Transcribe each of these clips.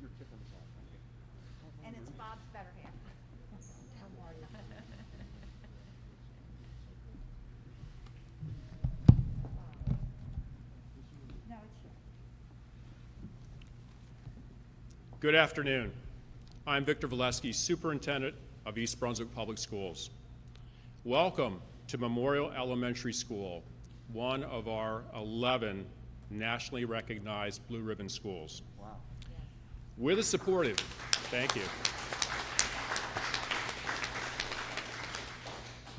And it's Bob's better half. How are you? No, it's you. Good afternoon. I'm Victor Valesky, Superintendent of East Brunswick Public Schools. Welcome to Memorial Elementary School, one of our 11 nationally recognized Blue Ribbon schools. Wow. With a supportive, thank you.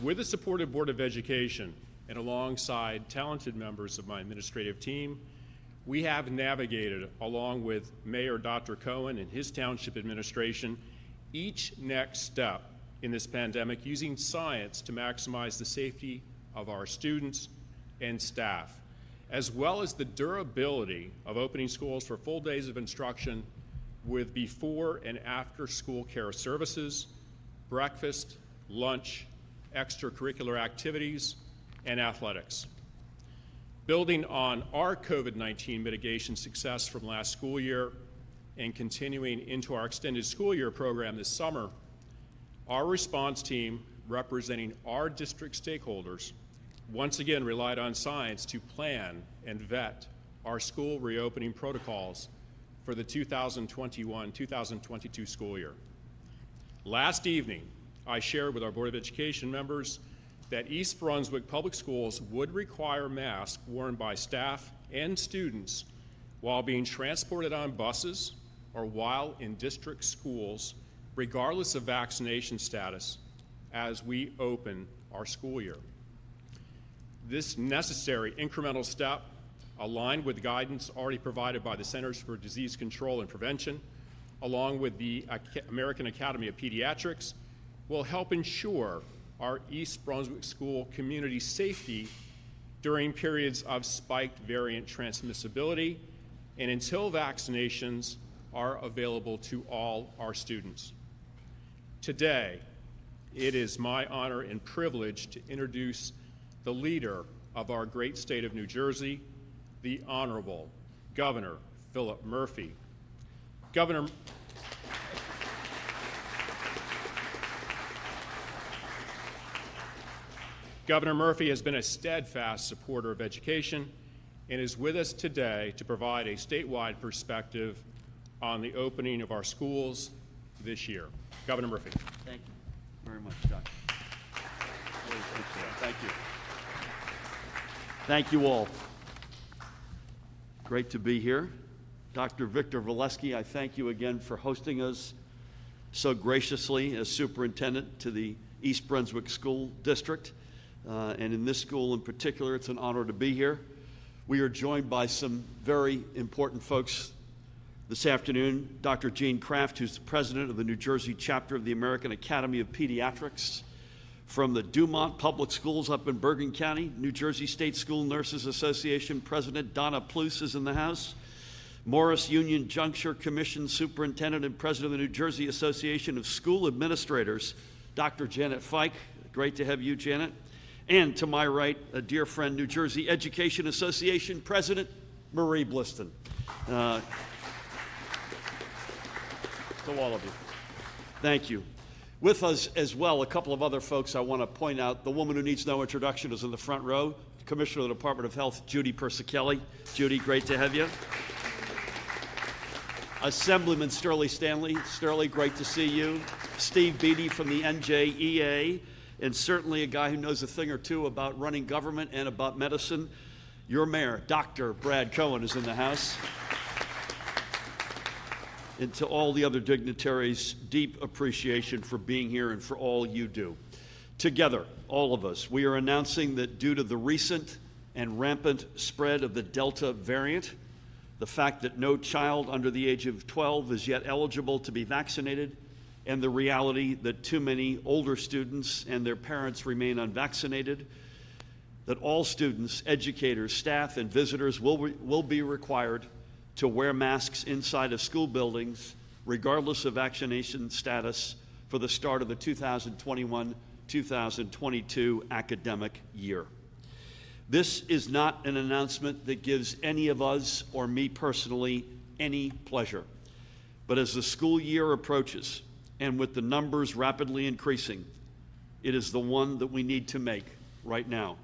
With a supportive Board of Education and alongside talented members of my administrative team, we have navigated, along with Mayor Dr. Cohen and his township administration, each next step in this pandemic using science to maximize the safety of our students and staff, as well as the durability of opening schools for full days of instruction with before and after school care services, breakfast, lunch, extracurricular activities, and athletics. Building on our COVID-19 mitigation success from last school year and continuing into our extended school year program this summer, our response team, representing our district stakeholders, once again relied on science to plan and vet our school reopening protocols for the 2021-2022 school year. Last evening, I shared with our Board of Education members that East Brunswick Public Schools would require masks worn by staff and students while being transported on buses or while in district schools, regardless of vaccination status, as we open our school year. This necessary incremental step, aligned with guidance already provided by the Centers for Disease Control and Prevention, along with the American Academy of Pediatrics, will help ensure our East Brunswick school community safety during periods of spiked variant transmissibility and until vaccinations are available to all our students. Today, it is my honor and privilege to introduce the leader of our great state of New Jersey, the Honorable Governor Philip Murphy. Governor Murphy has been a steadfast supporter of education and is with us today to provide a statewide perspective on the opening of our schools this year. Governor Murphy. Thank you very much, Doctor. Really appreciate it. Thank you. Thank you all. Great to be here. Dr. Victor Valesky, I thank you again for hosting us so graciously as superintendent to the East Brunswick School District. And in this school in particular, it's an honor to be here. We are joined by some very important folks this afternoon. Dr. Gene Kraft, who's the president of the New Jersey chapter of the American Academy of Pediatrics. From the Dumont Public Schools up in Bergen County, New Jersey State School Nurses Association President Donna Pluce is in the house. Morris Union Juncture Commission Superintendent and President of the New Jersey Association of School Administrators, Dr. Janet Fike. Great to have you, Janet. And to my right, a dear friend, New Jersey Education Association President Marie Bliston. To all of you, thank you. With us as well, a couple of other folks I want to point out. The woman who needs no introduction is in the front row, Commissioner of the Department of Health, Judy Persicelli. Judy, great to have you. Assemblyman Sterling Stanley. Sterling, great to see you. Steve Beatty from the NJEA. And certainly a guy who knows a thing or two about running government and about medicine. Your mayor, Dr. Brad Cohen, is in the house. And to all the other dignitaries, deep appreciation for being here and for all you do. Together, all of us, we are announcing that due to the recent and rampant spread of the Delta variant, the fact that no child under the age of 12 is yet eligible to be vaccinated, and the reality that too many older students and their parents remain unvaccinated, that all students, educators, staff, and visitors will be required to wear masks inside of school buildings, regardless of vaccination status, for the start of the 2021-2022 academic year. This is not an announcement that gives any of us or me personally any pleasure, But as the school year approaches, and with the numbers rapidly increasing, it is the one that we need to make right now.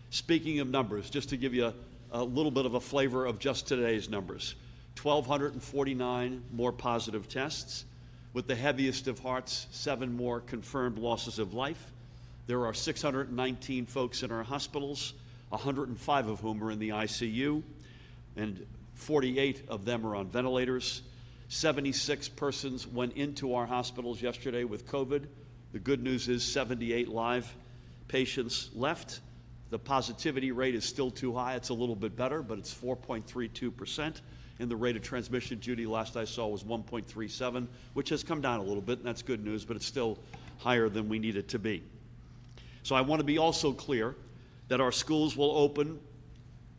Speaking of numbers, just to give you a little bit of a flavor of just today's numbers, 1,249 more positive tests, with the heaviest of hearts, 7 more confirmed losses of life. There are 619 folks in our hospitals, 105 of whom are in the ICU, and 48 of them are on ventilators. 76 persons went into our hospitals yesterday with COVID. The good news is 78 live patients left. The positivity rate is still too high. It's a little bit better, but it's 4.32%. And the rate of transmission, Judy, last I saw was 1.37, which has come down a little bit, and that's good news, but it's still higher than we need it to be. So I want to be also clear that our schools will open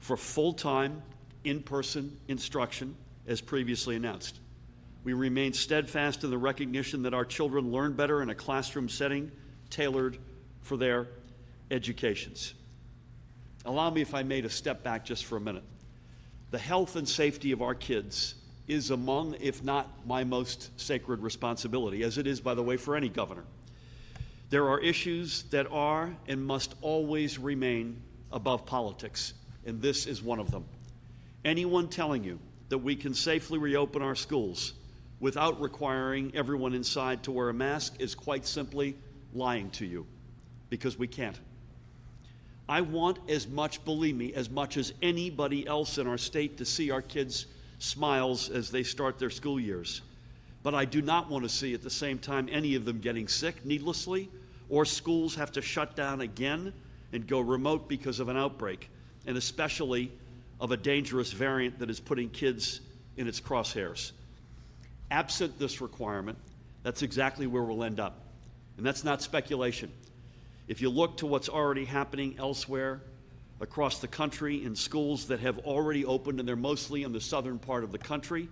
for full-time, in-person instruction, as previously announced. We remain steadfast in the recognition that our children learn better in a classroom setting tailored for their educations. Allow me, if I may, to step back just for a minute. The health and safety of our kids is among, if not my most sacred responsibility, as it is, by the way, for any governor. There are issues that are and must always remain above politics, and this is one of them. Anyone telling you that we can safely reopen our schools without requiring everyone inside to wear a mask is quite simply lying to you, because we can't. I want as much, believe me, as much as anybody else in our state to see our kids' smiles as they start their school years. But I do not want to see at the same time any of them getting sick needlessly, or schools have to shut down again and go remote because of an outbreak, and especially of a dangerous variant that is putting kids in its crosshairs. Absent this requirement, that's exactly where we'll end up. And that's not speculation. If you look to what's already happening elsewhere across the country in schools that have already opened, and they're mostly in the southern part of the country,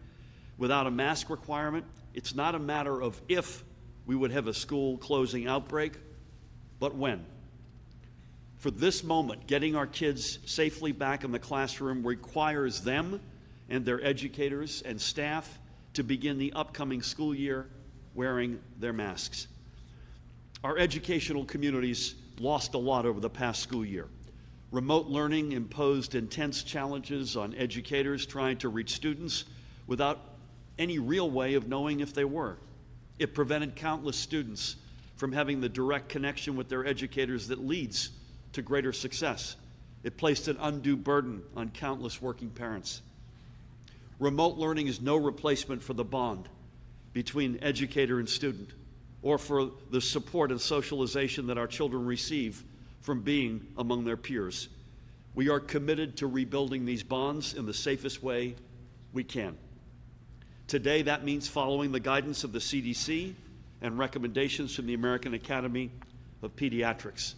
without a mask requirement, it's not a matter of if we would have a school closing outbreak, but when. For this moment, getting our kids safely back in the classroom requires them and their educators and staff to begin the upcoming school year wearing their masks. Our educational communities lost a lot over the past school year. Remote learning imposed intense challenges on educators trying to reach students without any real way of knowing if they were. It prevented countless students from having the direct connection with their educators that leads to greater success. It placed an undue burden on countless working parents. Remote learning is no replacement for the bond between educator and student, or for the support and socialization that our children receive from being among their peers. We are committed to rebuilding these bonds in the safest way we can. Today, that means following the guidance of the CDC and recommendations from the American Academy of Pediatrics.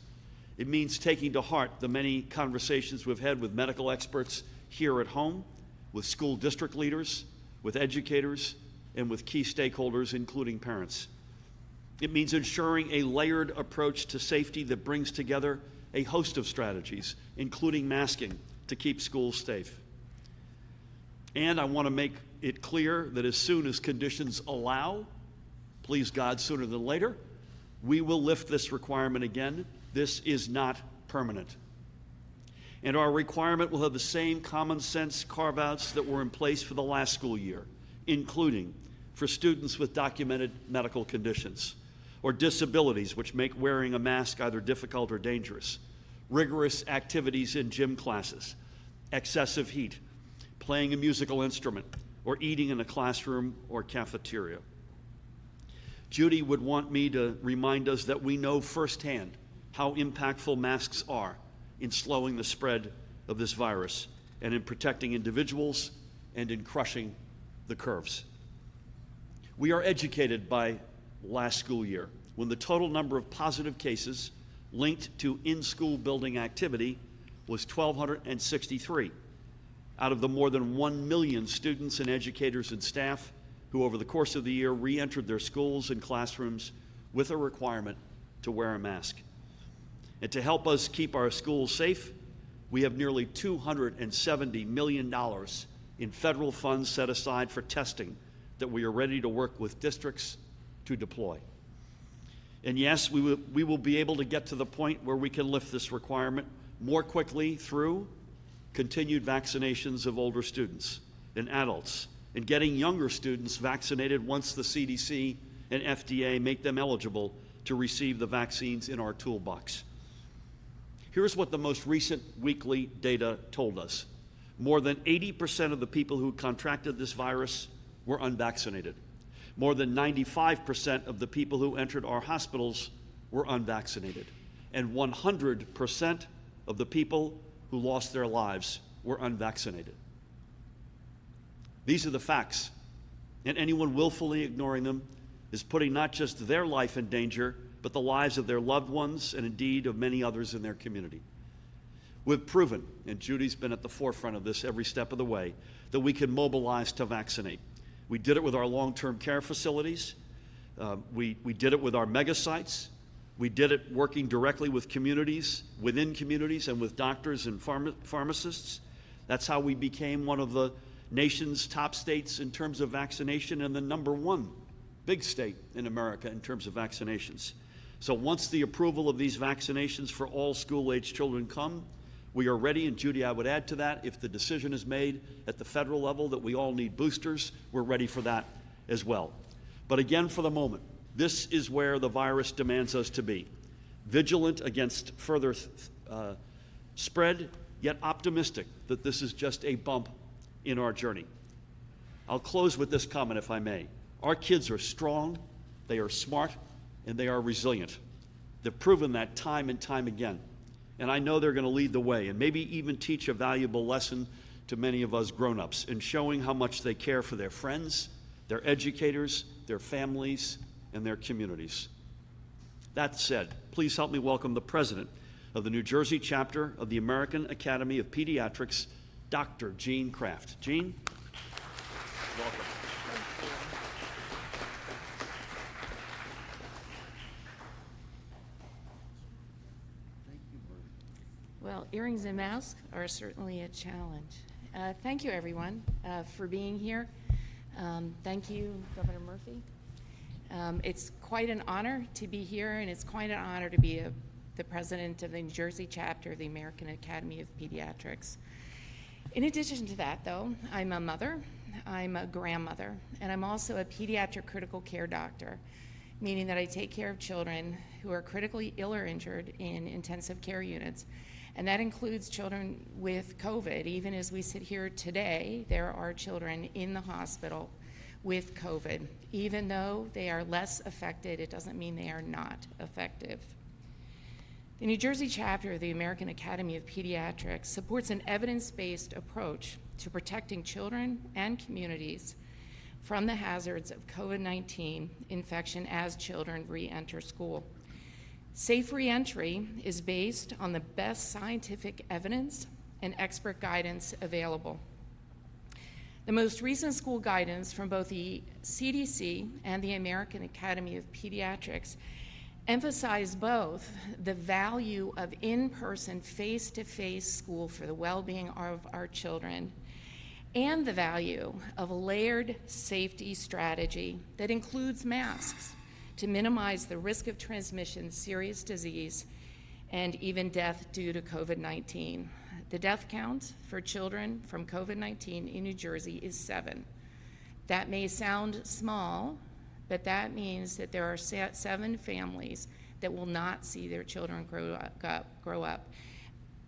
It means taking to heart the many conversations we've had with medical experts here at home, with school district leaders, with educators, and with key stakeholders, including parents. It means ensuring a layered approach to safety that brings together a host of strategies, including masking, to keep schools safe. And I want to make it clear that as soon as conditions allow, please God, sooner than later, we will lift this requirement again. This is not permanent. And our requirement will have the same common sense carve-outs that were in place for the last school year, including for students with documented medical conditions or disabilities which make wearing a mask either difficult or dangerous, rigorous activities in gym classes, excessive heat, playing a musical instrument, or eating in a classroom or cafeteria. Judy would want me to remind us that we know firsthand how impactful masks are in slowing the spread of this virus and in protecting individuals and in crushing the curves. We are educated by last school year, when the total number of positive cases linked to in-school building activity was 1,263 out of the more than 1 million students and educators and staff who over the course of the year re-entered their schools and classrooms with a requirement to wear a mask. And to help us keep our schools safe, we have nearly $270 million in federal funds set aside for testing that we are ready to work with districts to deploy. And yes, we will be able to get to the point where we can lift this requirement more quickly through continued vaccinations of older students and adults, and getting younger students vaccinated once the CDC and FDA make them eligible to receive the vaccines in our toolbox. Here's what the most recent weekly data told us. More than 80% of the people who contracted this virus were unvaccinated. More than 95% of the people who entered our hospitals were unvaccinated. And 100% of the people who lost their lives were unvaccinated. These are the facts, and anyone willfully ignoring them is putting not just their life in danger, but the lives of their loved ones and indeed of many others in their community. We've proven, and Judy's been at the forefront of this every step of the way, that we can mobilize to vaccinate. We did it with our long-term care facilities. We did it with our mega sites. We did it working directly with communities, within communities, and with doctors and pharmacists. That's how we became one of the nation's top states in terms of vaccination and the #1 big state in America in terms of vaccinations. So once the approval of these vaccinations for all school-age children come, we are ready, and Judy, I would add to that, if the decision is made at the federal level that we all need boosters, we're ready for that as well. But again, for the moment, this is where the virus demands us to be. Vigilant against further spread, yet optimistic that this is just a bump in our journey. I'll close with this comment, if I may. Our kids are strong, they are smart, and they are resilient. They've proven that time and time again. And I know they're going to lead the way and maybe even teach a valuable lesson to many of us grown-ups in showing how much they care for their friends, their educators, their families, and their communities. That said, please help me welcome the president of the New Jersey chapter of the American Academy of Pediatrics, Dr. Jean Kraft. Jean, welcome. Well, earrings and masks are certainly a challenge. Thank you, everyone, for being here. Thank you, Governor Murphy. It's quite an honor to be here, and it's quite an honor to be the president of the New Jersey chapter of the American Academy of Pediatrics. In addition to that, though, I'm a mother, I'm a grandmother, and I'm also a pediatric critical care doctor, meaning that I take care of children who are critically ill or injured in intensive care units. And that includes children with COVID. Even as we sit here today, there are children in the hospital with COVID. Even though they are less affected, it doesn't mean they are not effective. The New Jersey chapter of the American Academy of Pediatrics supports an evidence-based approach to protecting children and communities from the hazards of COVID-19 infection as children re-enter school. Safe re-entry is based on the best scientific evidence and expert guidance available. The most recent school guidance from both the CDC and the American Academy of Pediatrics emphasize both the value of in-person, face-to-face school for the well-being of our children and the value of a layered safety strategy that includes masks to minimize the risk of transmission, serious disease, and even death due to COVID-19. The death count for children from COVID-19 in New Jersey is 7. That may sound small, but that means that there are 7 families that will not see their children grow up.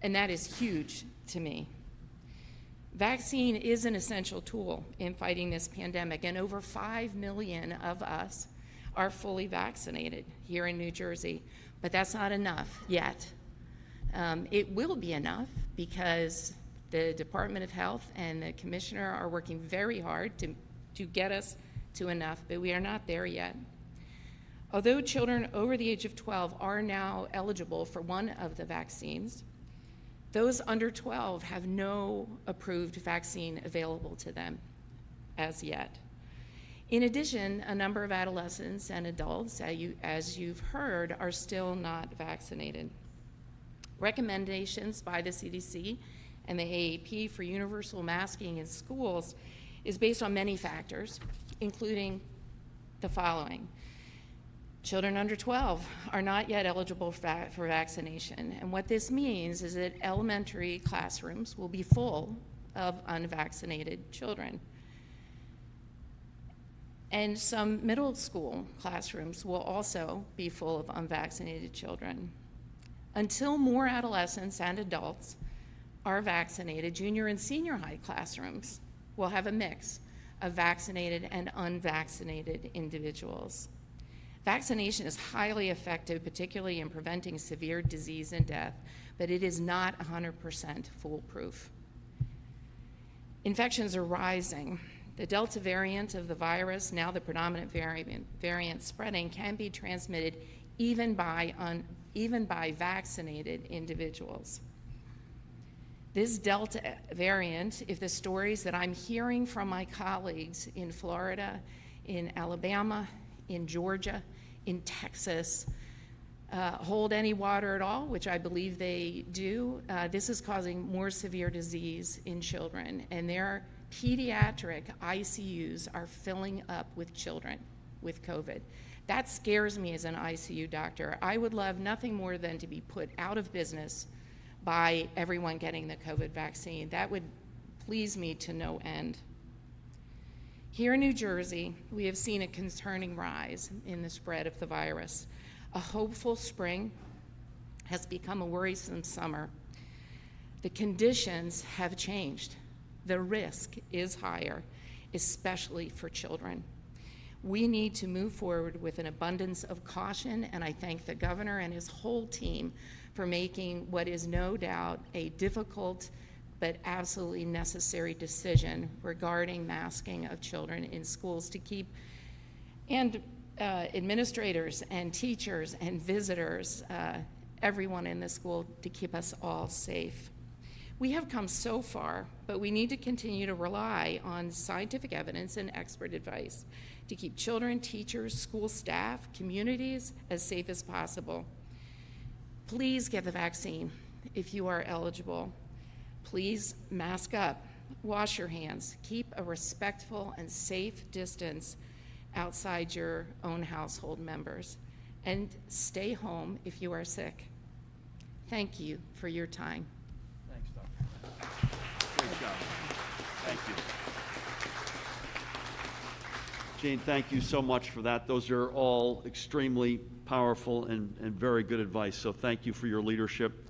And that is huge to me. Vaccine is an essential tool in fighting this pandemic, and over 5 million of us are fully vaccinated here in New Jersey, but that's not enough yet. It will be enough because the Department of Health and the Commissioner are working very hard to get us to enough, but we are not there yet. Although children over the age of 12 are now eligible for one of the vaccines, those under 12 have no approved vaccine available to them as yet. In addition, a number of adolescents and adults, as you've heard, are still not vaccinated. Recommendations by the CDC and the AAP for universal masking in schools is based on many factors, including the following. Children under 12 are not yet eligible for vaccination, and what this means is that elementary classrooms will be full of unvaccinated children. And some middle school classrooms will also be full of unvaccinated children. Until more adolescents and adults are vaccinated, junior and senior high classrooms will have a mix of vaccinated and unvaccinated individuals. Vaccination is highly effective, particularly in preventing severe disease and death, but it is not 100% foolproof. Infections are rising. The Delta variant of the virus, now the predominant variant spreading, can be transmitted even by vaccinated individuals. This Delta variant, if the stories that I'm hearing from my colleagues in Florida, in Alabama, in Georgia, in Texas, hold any water at all, which I believe they do, this is causing more severe disease in children, and their pediatric ICUs are filling up with children with COVID. That scares me as an ICU doctor. I would love nothing more than to be put out of business by everyone getting the COVID vaccine. That would please me to no end. Here in New Jersey, we have seen a concerning rise in the spread of the virus. A hopeful spring has become a worrisome summer. The conditions have changed. The risk is higher, especially for children. We need to move forward with an abundance of caution, and I thank the governor and his whole team for making what is no doubt a difficult but absolutely necessary decision regarding masking of children in schools to keep, and administrators and teachers and visitors, everyone in the school, to keep us all safe. We have come so far, but we need to continue to rely on scientific evidence and expert advice to keep children, teachers, school staff, communities as safe as possible. Please get the vaccine if you are eligible. Please mask up, wash your hands, keep a respectful and safe distance outside your own household members, and stay home if you are sick. Thank you for your time. Thanks, Doctor. Great job. Thank you. Jane, thank you so much for that. Those are all extremely powerful and very good advice, so thank you for your leadership.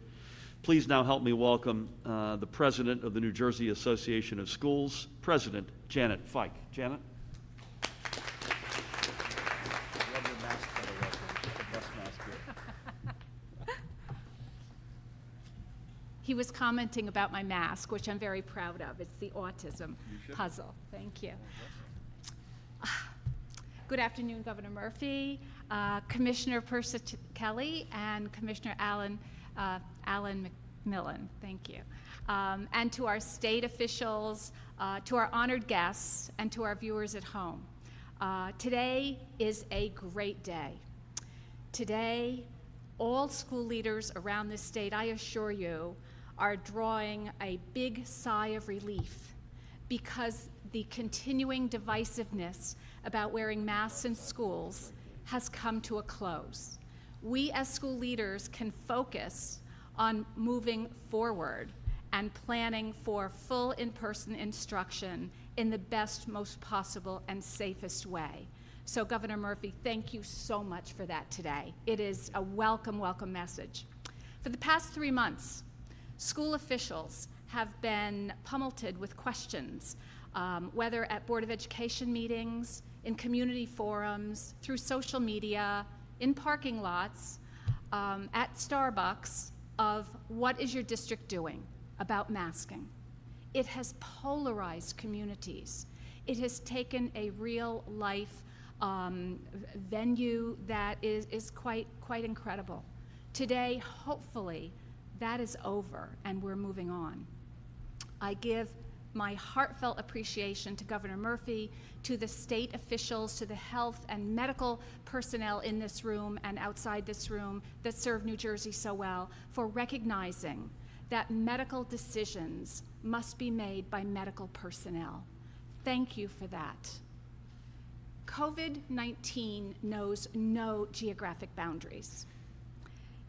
Please now help me welcome the President of the New Jersey Association of Schools, President Janet Fike. Janet? He was commenting about my mask, which I'm very proud of. It's the autism puzzle. Thank you. Good afternoon, Governor Murphy, Commissioner Persa Kelly, and Commissioner Alan McMillan. Thank you. And to our state officials, to our honored guests, and to our viewers at home. Today is a great day. Today, all school leaders around this state, I assure you, are drawing a big sigh of relief because the continuing divisiveness about wearing masks in schools has come to a close. We as school leaders can focus on moving forward and planning for full in-person instruction in the best, most possible, and safest way. So Governor Murphy, thank you so much for that today. It is a welcome, welcome message. For the past 3 months, school officials have been pummeled with questions, whether at Board of Education meetings, in community forums, through social media, in parking lots, at Starbucks, of what is your district doing about masking. It has polarized communities. It has taken a real life venue that is quite incredible. Today, hopefully, that is over and we're moving on. I give my heartfelt appreciation to Governor Murphy, to the state officials, to the health and medical personnel in this room and outside this room that serve New Jersey so well, for recognizing that medical decisions must be made by medical personnel. Thank you for that. COVID-19 knows no geographic boundaries.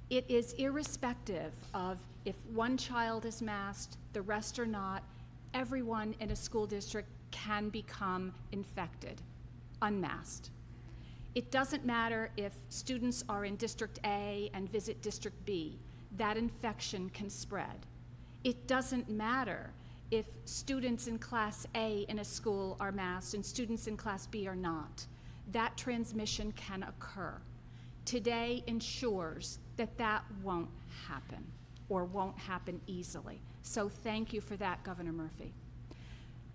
It is irrespective of if one child is masked, the rest are not. Everyone in a school district can become infected, unmasked. It doesn't matter if students are in District A and visit District B. That infection can spread. It doesn't matter if students in Class A in a school are masked and students in Class B are not. That transmission can occur. Today ensures that that won't happen or won't happen easily. So thank you for that, Governor Murphy.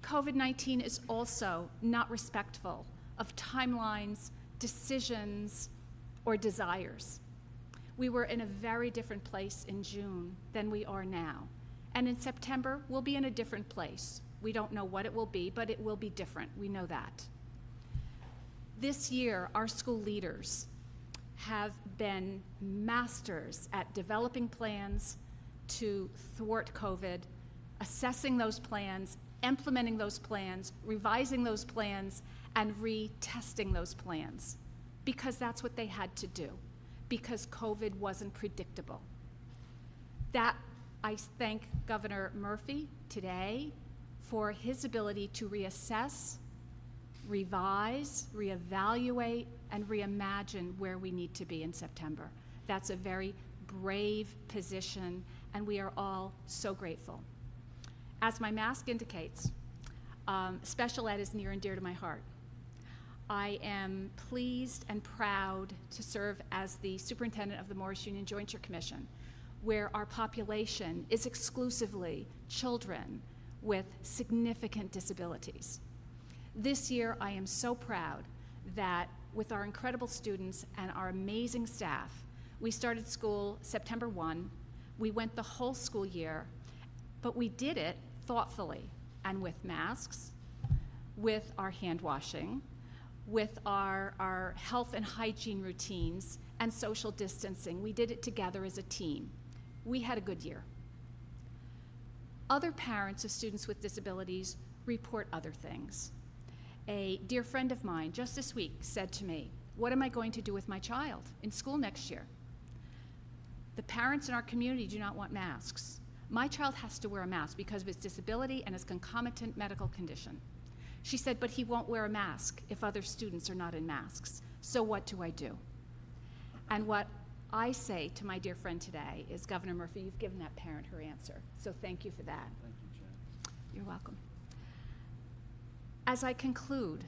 COVID-19 is also not respectful of timelines, decisions, or desires. We were in a very different place in June than we are now. And in September, we'll be in a different place. We don't know what it will be, but it will be different. We know that. This year, our school leaders have been masters at developing plans to thwart COVID, assessing those plans, implementing those plans, revising those plans, and retesting those plans, because that's what they had to do, because COVID wasn't predictable. That I thank Governor Murphy today for his ability to reassess, revise, reevaluate, and reimagine where we need to be in September. That's a very brave position, and we are all so grateful. As my mask indicates, special ed is near and dear to my heart. I am pleased and proud to serve as the superintendent of the Morris Union Jointure Commission, where our population is exclusively children with significant disabilities. This year, I am so proud that with our incredible students and our amazing staff, we started school September 1. We went the whole school year, but we did it thoughtfully and with masks, with our hand washing, with our health and hygiene routines and social distancing. We did it together as a team. We had a good year. Other parents of students with disabilities report other things. A dear friend of mine just this week said to me, "What am I going to do with my child in school next year? The parents in our community do not want masks. My child has to wear a mask because of his disability and his concomitant medical condition." She said, "But he won't wear a mask if other students are not in masks. So what do I do?" And what I say to my dear friend today is, Governor Murphy, you've given that parent her answer. So thank you for that. Thank you, Jen. You're welcome. As I conclude,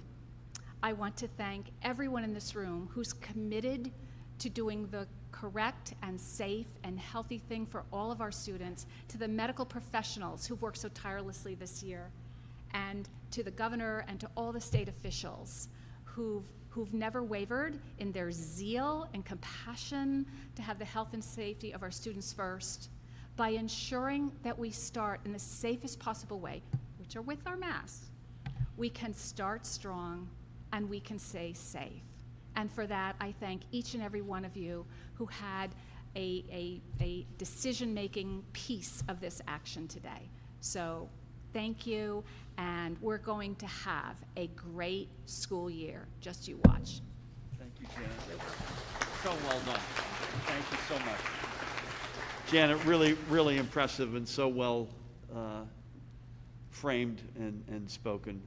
I want to thank everyone in this room who's committed to doing the correct and safe and healthy thing for all of our students, to the medical professionals who've worked so tirelessly this year, and to the governor and to all the state officials who've never wavered in their zeal and compassion to have the health and safety of our students first, by ensuring that we start in the safest possible way, which are with our masks. We can start strong and we can stay safe. And for that, I thank each and every one of you who had a decision-making piece of this action today. So thank you, and we're going to have a great school year. Just you watch. Thank you, Janet. So well done. Thank you so much. Janet, really, really impressive and so well framed and spoken.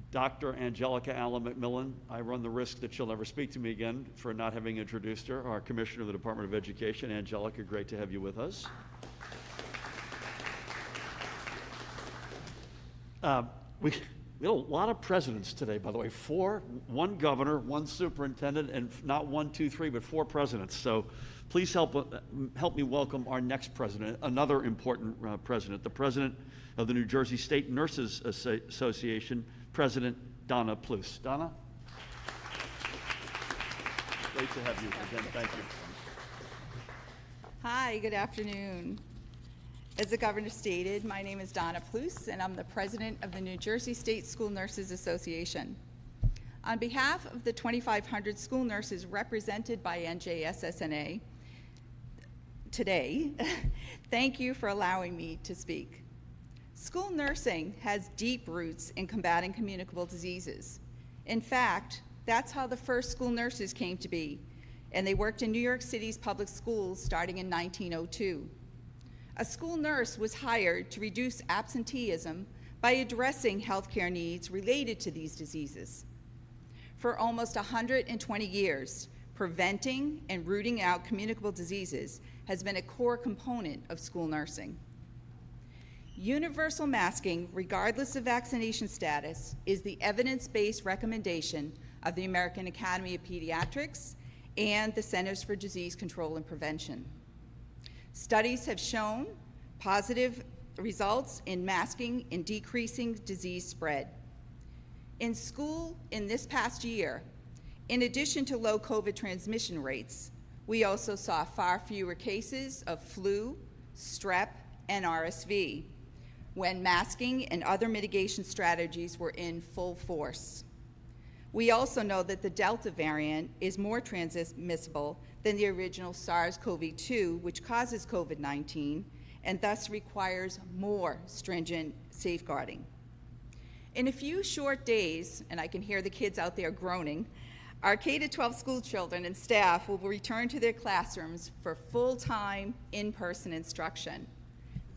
Dr. Angelica Allen McMillan, I run the risk that she'll never speak to me again for not having introduced her, our Commissioner of the Department of Education. Angelica, great to have you with us. We had a lot of presidents today, by the way. One governor, one superintendent, and not 1, 2, 3, but 4 presidents. So please help me welcome our next president, another important president, the president of the New Jersey State Nurses Association, President Donna Pluss. Donna? Great to have you again. Thank you. Hi, good afternoon. As the governor stated, my name is Donna Pluss, and I'm the president of the New Jersey State School Nurses Association. On behalf of the 2,500 school nurses represented by NJSSNA today, thank you for allowing me to speak. School nursing has deep roots in combating communicable diseases. In fact, that's how the first school nurses came to be, and they worked in New York City's public schools starting in 1902. A school nurse was hired to reduce absenteeism by addressing healthcare needs related to these diseases. For almost 120 years, preventing and rooting out communicable diseases has been a core component of school nursing. Universal masking, regardless of vaccination status, is the evidence-based recommendation of the American Academy of Pediatrics and the Centers for Disease Control and Prevention. Studies have shown positive results in masking and decreasing disease spread. In school in this past year, in addition to low COVID transmission rates, we also saw far fewer cases of flu, strep, and RSV when masking and other mitigation strategies were in full force. We also know that the Delta variant is more transmissible than the original SARS-CoV-2, which causes COVID-19, and thus requires more stringent safeguarding. In a few short days, and I can hear the kids out there groaning, our K-12 school children and staff will return to their classrooms for full-time, in-person instruction.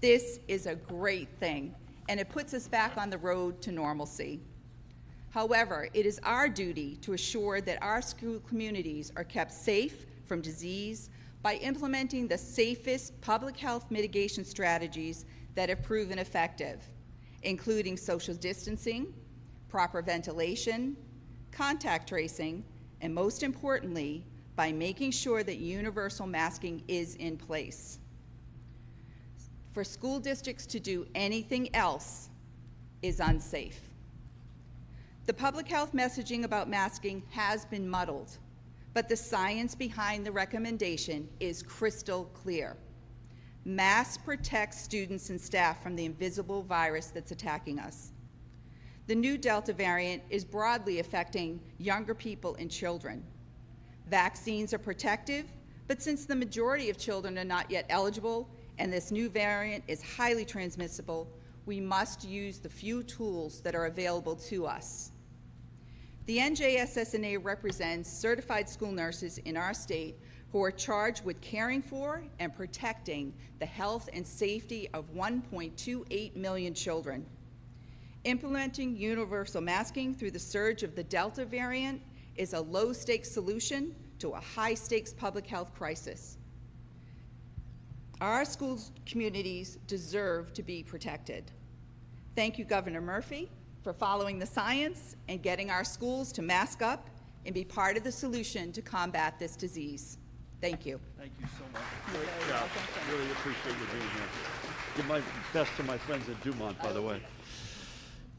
This is a great thing, and it puts us back on the road to normalcy. However, it is our duty to assure that our school communities are kept safe from disease by implementing the safest public health mitigation strategies that have proven effective, including social distancing, proper ventilation, contact tracing, and most importantly, by making sure that universal masking is in place. For school districts to do anything else is unsafe. The public health messaging about masking has been muddled, but the science behind the recommendation is crystal clear. Masks protect students and staff from the invisible virus that's attacking us. The new Delta variant is broadly affecting younger people and children. Vaccines are protective, but since the majority of children are not yet eligible and this new variant is highly transmissible, we must use the few tools that are available to us. The NJSSNA represents certified school nurses in our state who are charged with caring for and protecting the health and safety of 1.28 million children. Implementing universal masking through the surge of the Delta variant is a low-stakes solution to a high-stakes public health crisis. Our schools communities deserve to be protected. Thank you, Governor Murphy, for following the science and getting our schools to mask up and be part of the solution to combat this disease. Thank you. Thank you so much. Great job. Really appreciate you being here. Give my best to my friends at Dumont, by the way.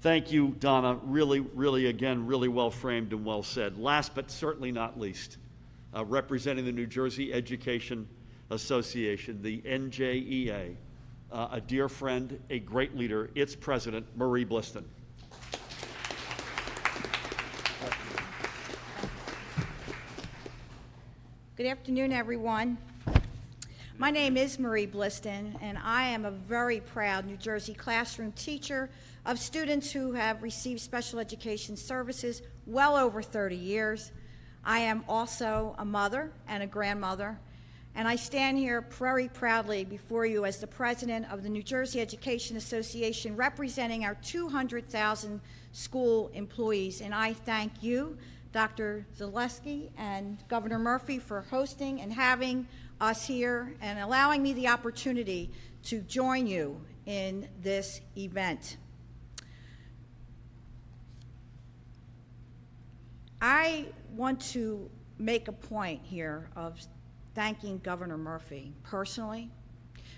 Thank you, Donna. Really, again, really well framed and well said. Last but certainly not least, representing the New Jersey Education Association, the NJEA, a dear friend, a great leader, its president, Marie Bliston. Good afternoon, everyone. My name is Marie Bliston, and I am a very proud New Jersey classroom teacher of students who have received special education services well over 30 years. I am also a mother and a grandmother, and I stand here very proudly before you as the president of the New Jersey Education Association, representing our 200,000 school employees. And I thank you, Dr. Zaleski and Governor Murphy, for hosting and having us here and allowing me the opportunity to join you in this event. I want to make a point here of thanking Governor Murphy personally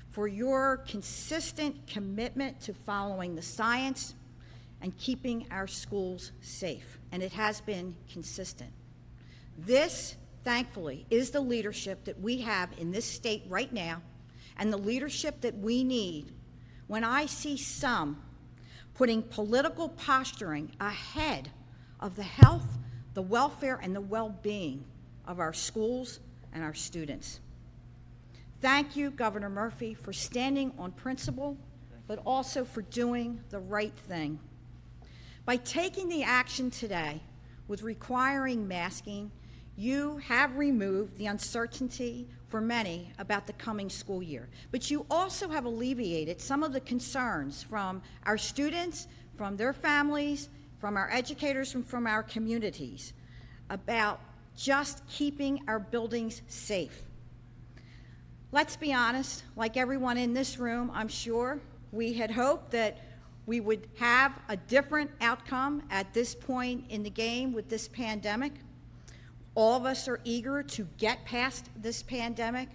for your consistent commitment to following the science and keeping our schools safe, and it has been consistent. This, thankfully, is the leadership that we have in this state right now, and the leadership that we need when I see some putting political posturing ahead of the health, the welfare, and the well-being of our schools and our students. Thank you, Governor Murphy, for standing on principle, but also for doing the right thing. By taking the action today, with requiring masking, you have removed the uncertainty for many about the coming school year. But you also have alleviated some of the concerns from our students, from their families, from our educators, and from our communities about just keeping our buildings safe. Let's be honest, like everyone in this room, I'm sure, we had hoped that we would have a different outcome at this point in the game with this pandemic. All of us are eager to get past this pandemic,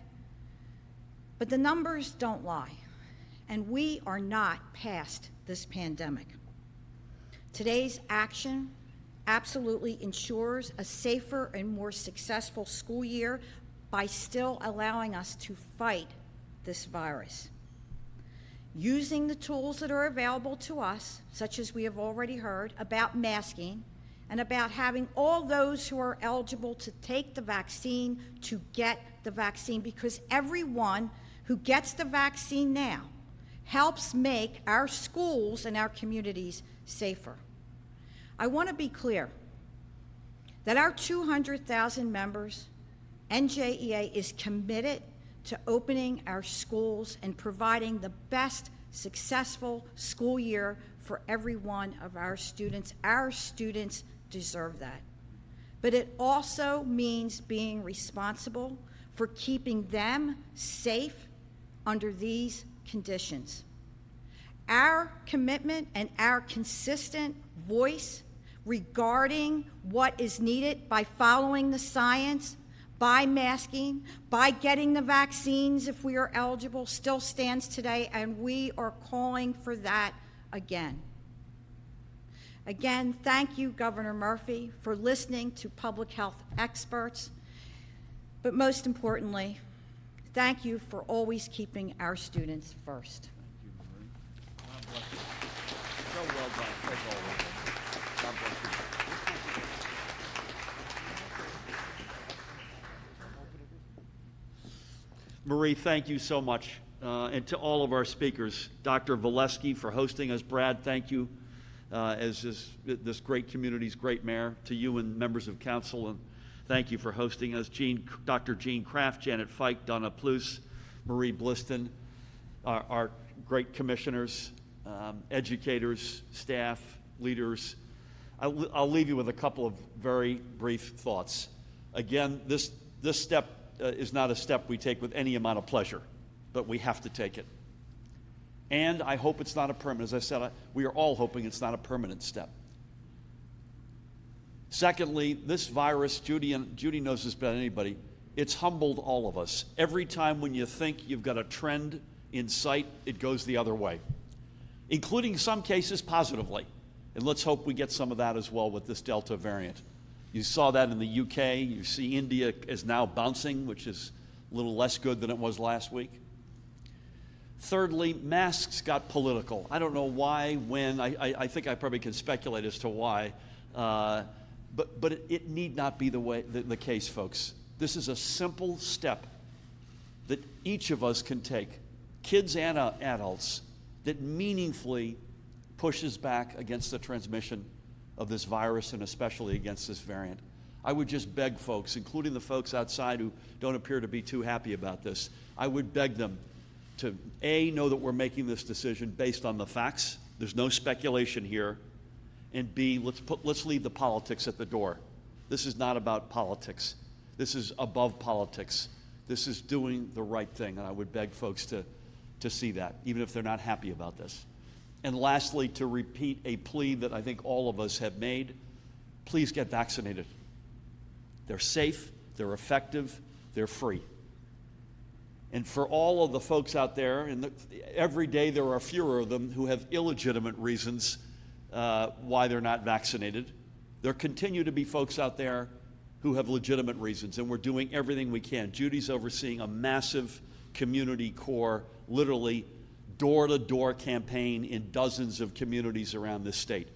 but the numbers don't lie, and we are not past this pandemic. Today's action absolutely ensures a safer and more successful school year by still allowing us to fight this virus. Using the tools that are available to us, such as we have already heard about masking, and about having all those who are eligible to take the vaccine to get the vaccine, because everyone who gets the vaccine now helps make our schools and our communities safer. I want to be clear that our 200,000 members, NJEA is committed to opening our schools and providing the best successful school year for every one of our students. Our students deserve that. But it also means being responsible for keeping them safe under these conditions. Our commitment and our consistent voice regarding what is needed by following the science, by masking, by getting the vaccines if we are eligible, still stands today, and we are calling for that again. Again, thank you, Governor Murphy, for listening to public health experts, but most importantly, thank you for always keeping our students first. Thank you, Marie. God bless you. So well done, as always. God bless you. Marie, thank you so much. And to all of our speakers, Dr. Valesky for hosting us. Brad, thank you as this great community's great mayor. To you and members of council, and thank you for hosting us. Dr. Jean Kraft, Janet Fike, Donna Pluce, Marie Bliston, our great commissioners, educators, staff, leaders. I'll leave you with a couple of very brief thoughts. Again, this step is not a step we take with any amount of pleasure, but we have to take it. And I hope it's not a permanent, as I said, we are all hoping it's not a permanent step. Secondly, this virus, Judy knows this better than anybody, it's humbled all of us. Every time when you think you've got a trend in sight, it goes the other way, including some cases positively. And let's hope we get some of that as well with this Delta variant. You saw that in the UK. You see India is now bouncing, which is a little less good than it was last week. Thirdly, masks got political. I don't know why, when. I think I probably can speculate as to why. But it need not be the case, folks. This is a simple step that each of us can take, kids and adults, that meaningfully pushes back against the transmission of this virus, and especially against this variant. I would just beg folks, including the folks outside who don't appear to be too happy about this, I would beg them to, A, know that we're making this decision based on the facts. There's no speculation here. And B, let's leave the politics at the door. This is not about politics. This is above politics. This is doing the right thing, and I would beg folks to see that, even if they're not happy about this. And lastly, to repeat a plea that I think all of us have made, please get vaccinated. They're safe, they're effective, they're free. And for all of the folks out there, and every day there are fewer of them who have illegitimate reasons why they're not vaccinated, there continue to be folks out there who have legitimate reasons, and we're doing everything we can. Judy's overseeing a massive community core, literally door-to-door campaign in dozens of communities around this state.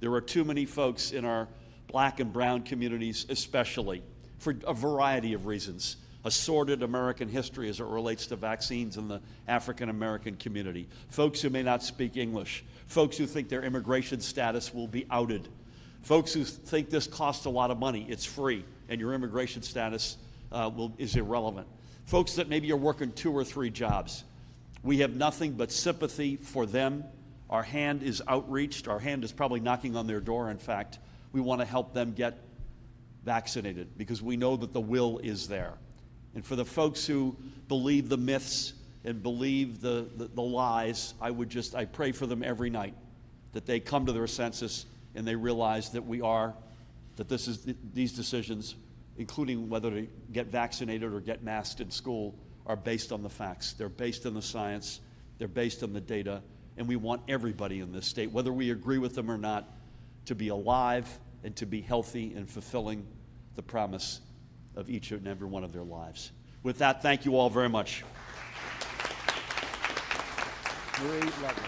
There are too many folks in our black and brown communities especially, for a variety of reasons, a sordid American history as it relates to vaccines in the African American community, folks who may not speak English, folks who think their immigration status will be outed, Folks who think this costs a lot of money, it's free, and your immigration status is irrelevant. Folks that maybe are working 2 or 3 jobs, we have nothing but sympathy for them. Our hand is outreached. Our hand is probably knocking on their door. In fact, we want to help them get vaccinated because we know that the will is there. And for the folks who believe the myths and believe the lies, I pray for them every night that they come to their senses and they realize that these decisions, including whether to get vaccinated or get masked in school, are based on the facts. They're based on the science. They're based on the data. And we want everybody in this state, whether we agree with them or not, to be alive and to be healthy and fulfilling the promise of each and every one of their lives. With that, thank you all very much. Great level.